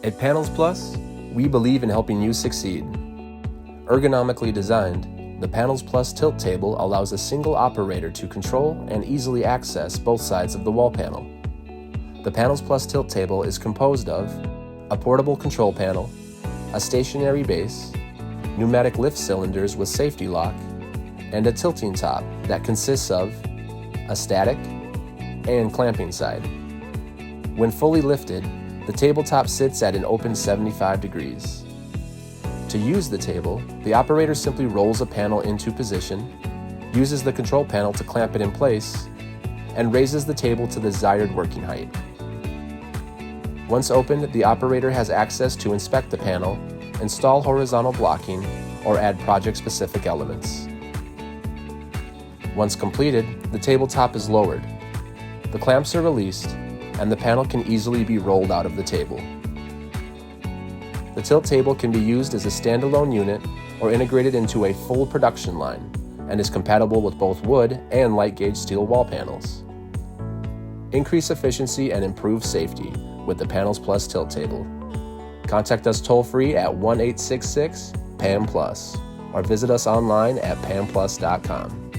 At Panels Plus, we believe in helping you succeed. Ergonomically designed, the Panels Plus tilt table allows a single operator to control and easily access both sides of the wall panel. The Panels Plus tilt table is composed of a portable control panel, a stationary base, pneumatic lift cylinders with safety lock, and a tilting top that consists of a static and clamping side. When fully lifted, the tabletop sits at an open 75 degrees. To use the table, the operator simply rolls a panel into position, uses the control panel to clamp it in place, and raises the table to the desired working height. Once opened, the operator has access to inspect the panel, install horizontal blocking, or add project-specific elements. Once completed, the tabletop is lowered. The clamps are released, and the panel can easily be rolled out of the table. The tilt table can be used as a standalone unit or integrated into a full production line, and is compatible with both wood and light gauge steel wall panels. Increase efficiency and improve safety with the Panels Plus tilt table. Contact us toll-free at 1-866-PAM-PLUS or visit us online at pamplus.com.